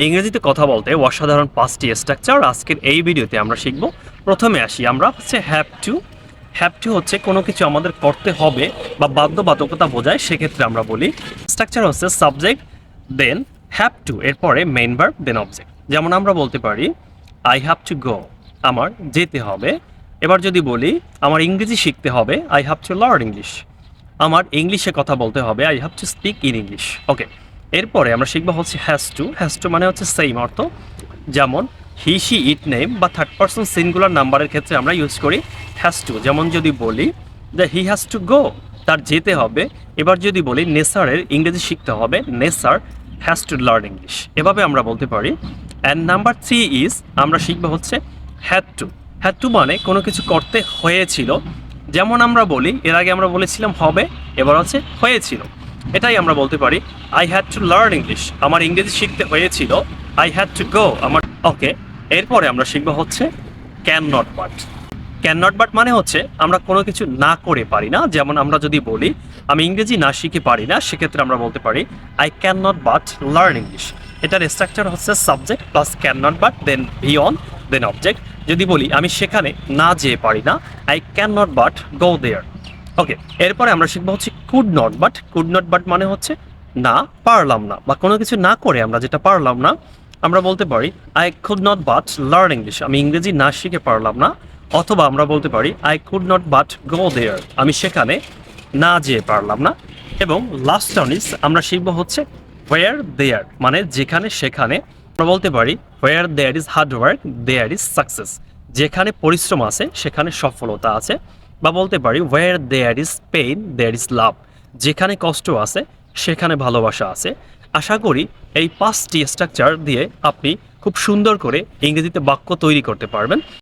ইংরেজিতে কথা বলতে অসাধারণ 5টি স্ট্রাকচার আজকের এই ভিডিওতে আমরা শিখব। প্রথমে আসি আমরা হচ্ছে হ্যাভ টু। হ্যাভ টু হচ্ছে কোনো কিছু আমাদের করতে হবে বা বাধ্যবাধকতা বোঝায়, সেক্ষেত্রে আমরা বলি। স্ট্রাকচার হচ্ছে সাবজেক্ট দেন হ্যাভ টু, এরপরে মেইন ভার্ব দেন অবজেক্ট। যেমন আমরা বলতে পারি আই হ্যাভ টু গো, আমার যেতে হবে। এবার যদি বলি আমার ইংরেজি শিখতে হবে, I have to learn English. আমার ইংলিশে কথা বলতে হবে, I have to speak in English. Okay, এরপরে আমরা শিখবো হচ্ছে হ্যাজ টু। হ্যাজ টু মানে হচ্ছে সেম অর্থ, যেমন হি শি ইট নেম বা থার্ড পার্সন সিঙ্গুলার নাম্বারের ক্ষেত্রে আমরা ইউজ করি হ্যাজ টু। যেমন যদি বলি যে হি হ্যাজ টু গো, তার যেতে হবে। এবার যদি বলি নেসারের ইংরেজি শিখতে হবে, Nesar has to learn English. এভাবে আমরা বলতে পারি। অ্যান্ড নাম্বার 3 ইজ, আমরা শিখবো হচ্ছে হ্যাড টু। হ্যাড টু মানে কোনো কিছু করতে হয়েছিল। যেমন আমরা বলি, এর আগে আমরা বলেছিলাম হবে, এবার হচ্ছে হয়েছিল। এটাই আমরা বলতে পারি I had to learn English, আমার ইংরেজি শিখতে হয়েছিল। আই হ্যাড টু গো, আমার। ওকে, এরপরে আমরা শিখবো হচ্ছে can not but. Can not but মানে হচ্ছে আমরা কোনো কিছু না করে পারি না। যেমন আমরা যদি বলি আমি ইংরেজি না শিখে পারি না, সেক্ষেত্রে আমরা বলতে পারি I can not but learn English. এটার স্ট্রাকচার হচ্ছে subject plus can not but then V one then object. যদি বলি আমি সেখানে না যেয়ে পারি না, I can not but go there. Okay, এরপরে আমরা শিখবো হচ্ছে could not but. Could not but মানে হচ্ছে না পারলাম না, বা কোনো কিছু না করে আমরা যেটা পারলাম না, আমরা বলতে পারি I could not but learn English, আমি ইংরেজি না শিখে পারলাম না। অথবা আমরা বলতে পারি I could not but go there, আমি সেখানে না যেয়ে পারলাম না। এবং লাস্ট অন ইজ আমরা শিখবো হচ্ছে হোয়ার দেয়ার, মানে যেখানে সেখানে। আমরা বলতে পারি where there is hard work there is success, যেখানে পরিশ্রম আছে সেখানে সফলতা আছে। বা বলতে পারি where there is pain there is লাভ, যেখানে কষ্ট আছে সেখানে ভালোবাসা আছে। আশা করি এই 5টি স্ট্রাকচার দিয়ে আপনি খুব সুন্দর করে ইংরেজিতে বাক্য তৈরি করতে পারবেন।